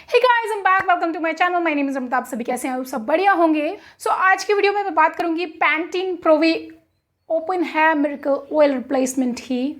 Hey guys, I am back. Welcome to my channel. My name is Amit. आप सभी कैसे हैं? सब बढ़िया होंगे। सो आज की वीडियो में मैं बात करूंगी Pantene pro V open hair miracle oil replacement ही।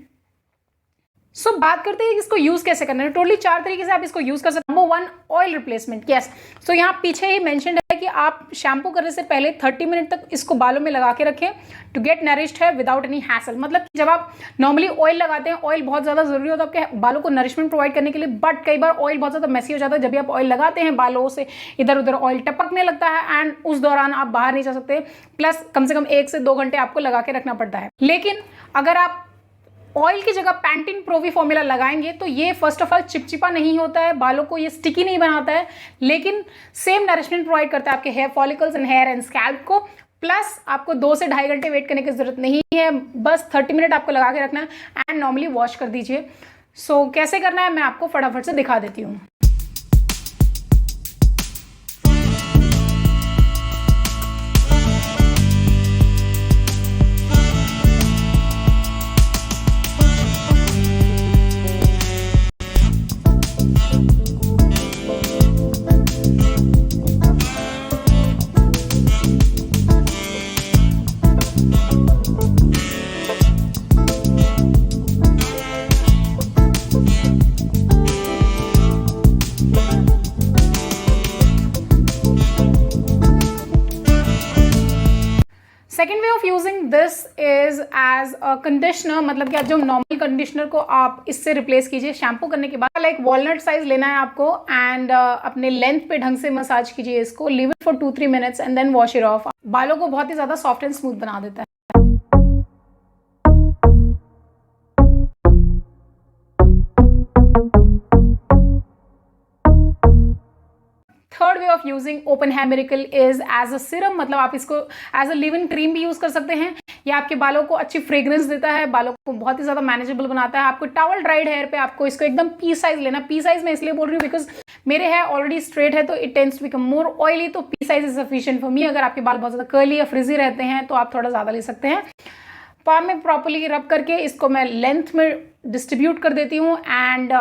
सो बात करते हैं कि इसको यूज कैसे करना है। टोटली 4 तरीके से आप इसको यूज कर सकते हैं। Number 1, oil replacement. यस, सो यहाँ पीछे ही मेंशन्ड है कि आप शैम्पू करने से पहले 30 मिनट तक इसको बालों में लगा के रखें टू गेट नरिश्ड है विदाउट एनी हैसल। मतलब जब आप नॉर्मली ऑयल लगाते हैं, ऑयल बहुत ज्यादा जरूरी होता है आपके बालों को नरिशमेंट प्रोवाइड करने के लिए, बट कई बार ऑयल बहुत ज्यादा मैसी हो जाता है। जब भी आप ऑयल लगाते हैं बालों से इधर उधर ऑयल टपकने लगता है एंड उस दौरान आप बाहर नहीं जा सकते। प्लस कम से कम 1 से 2 घंटे आपको लगा के रखना पड़ता है। लेकिन अगर आप ऑयल की जगह पैंटीन प्रोवी फॉर्मूला लगाएंगे तो ये फर्स्ट ऑफ ऑल चिपचिपा नहीं होता है, बालों को ये स्टिकी नहीं बनाता है, लेकिन सेम नरिशमेंट प्रोवाइड करता है आपके hair follicles and hair and scalp को। प्लस आपको 2 से 2.5 घंटे वेट करने की जरूरत नहीं है, बस 30 मिनट आपको लगा के रखना है एंड नॉर्मली वॉश कर दीजिए। सो कैसे करना है मैं आपको फटाफट से दिखा देती हूँ। Second way of using this is as a conditioner. मतलब कि जो नॉर्मल कंडीशनर को आप इससे रिप्लेस कीजिए शैम्पू करने के बाद। लाइक वॉलनट साइज लेना है आपको एंड अपने लेंथ पे ढंग से मसाज कीजिए इसको। Leave it for 2-3 minutes and then wash it off. बालों को बहुत ही ज्यादा सॉफ्ट एंड स्मूथ बना देता है। Third way of using open hair miracle is as a serum. मतलब आप इसको as a leave in cream भी यूज कर सकते हैं। ये आपके बालों को अच्छी फ्रेग्रेंस देता है, बालों को बहुत ही ज्यादा मैनेजेबल बनाता है। आपको टॉवल ड्राइड हेयर पे आपको इसको एकदम पी साइज लेना। पी साइज मैं इसलिए बोल रही हूँ बिकॉज मेरे हेयर ऑलरेडी स्ट्रेट है तो it tends to become more oily, तो pea size is sufficient for me. अगर आपके बाल बहुत ज्यादा कर्ली या फ्रिजी रहते हैं तो आप थोड़ा ज्यादा ले सकते हैं। पाम में प्रॉपरली रब करके इसको मैं लेंथ में डिस्ट्रीब्यूट कर देती हूँ एंड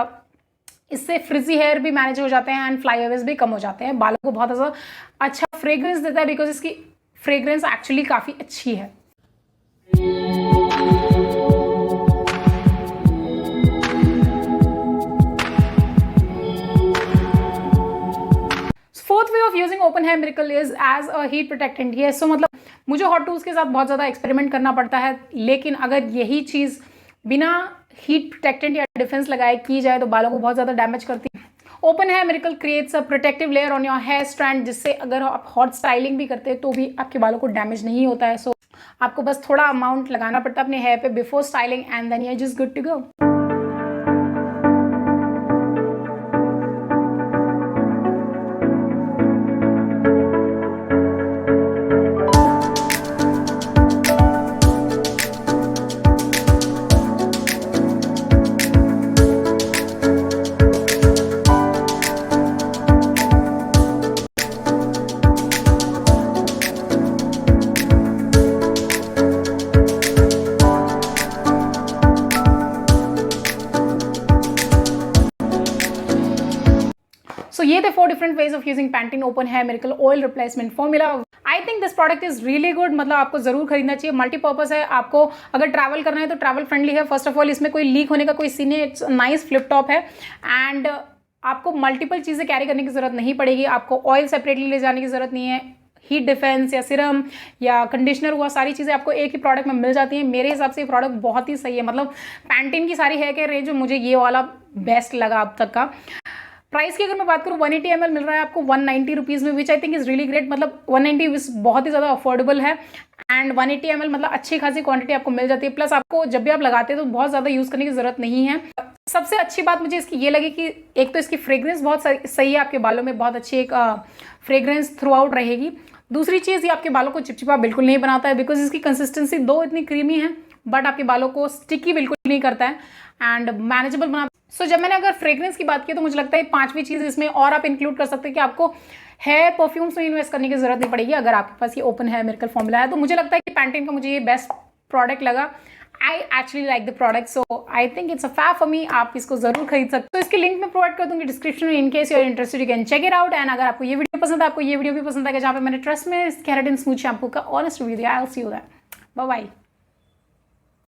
इससे फ्रिजी हेयर भी मैनेज हो जाते हैं एंड फ्लाईओवर्स भी कम हो जाते हैं। बालों को बहुत ज़्यादा अच्छा फ्रेग्रेंस देता है बिकॉज इसकी फ्रेग्रेंस एक्चुअली काफ़ी अच्छी है। Fourth way of using open hair miracle is as a heat protectant. ये सो मतलब मुझे हॉट टूल्स के साथ बहुत ज़्यादा एक्सपेरिमेंट करना पड़ता है, लेकिन अगर यही चीज़ बिना हीट प्रोटेक्टेंट या डिफेंस लगाए की जाए तो बालों को बहुत ज़्यादा डैमेज करती है। Open hair miracle creates a protective layer on your hair strand, जिससे अगर आप हॉट स्टाइलिंग भी करते हैं तो भी आपके बालों को डैमेज नहीं होता है। सो आपको बस थोड़ा अमाउंट लगाना पड़ता है अपने हेयर पे before styling and then you are just good to go. So ये थे 4 different ways of using Pantene Open Hair Miracle Oil Replacement Formula. I think this product is really good. मतलब आपको जरूर खरीदना चाहिए। मल्टीपर्पज है, आपको अगर ट्रैवल करना है तो ट्रैवल फ्रेंडली है। फर्स्ट ऑफ ऑल इसमें कोई लीक होने का कोई सीन है, इट्स नाइस फ्लिप टॉप है एंड आपको मल्टीपल चीज़ें कैरी करने की जरूरत नहीं पड़ेगी। आपको ऑयल सेपरेटली ले जाने की जरूरत नहीं है। हीट डिफेंस या सिरम या कंडीशनर हुआ, सारी चीज़ें आपको एक ही प्रोडक्ट में मिल जाती हैं। मेरे हिसाब से ये प्रोडक्ट बहुत ही सही है। मतलब पैंटीन की सारी हेयर केयर रेंज में मुझे ये वाला बेस्ट लगा अब तक का। प्राइस की अगर मैं बात करूँ 180 ml मिल रहा है आपको 190 रुपीज़ में, which I think is really great. मतलब 190 बहुत ही ज़्यादा अफोर्डेबल है एंड 180 ml मतलब अच्छी खासी क्वांटिटी आपको मिल जाती है। प्लस आपको जब भी आप लगाते हैं तो बहुत ज़्यादा यूज़ करने की ज़रूरत नहीं है। सबसे अच्छी बात मुझे इसकी ये लगी कि एक तो इसकी फ्रेग्रेंस बहुत सही है, आपके बालों में बहुत अच्छी एक फ्रेग्रेंस थ्रू आउट रहेगी। दूसरी चीज़, ये आपके बालों को चिपचिपा बिल्कुल नहीं बनाता है बिकॉज इसकी कंसिस्टेंसी दो इतनी क्रीमी है बट आपके बालों को स्टिकी बिल्कुल नहीं करता है एंड मैनेजेबल बना। सो जब मैंने अगर फ्रेग्रेंस की बात की तो मुझे लगता है 5वीं चीज़ इसमें और आप इंक्लूड कर सकते हैं कि आपको हेयर परफ्यूम्स में इन्वेस्ट करने की जरूरत नहीं पड़ेगी अगर आपके पास ये ओपन हेयर मिरेकल फॉर्मूला है। तो मुझे लगता है कि पैंटीन का मुझे ये बेस्ट प्रोडक्ट लगा I actually like the product, so I think it's a fab for me. आप इसको जरूर खरीद सकते हो। तो इसकी लिंक मैं प्रोवाइड कर दूंगी डिस्क्रिप्शन में, in case you are interested you can check it out. And अगर आपको ये वीडियो पसंद है, आपको ये वीडियो भी पसंद आएगा जहाँ पे मैंने ट्रस्ट में केराटिन स्मूथ शैम्पू का ऑनेस्ट रिव्यू दिया। I will see you there. Bye bye.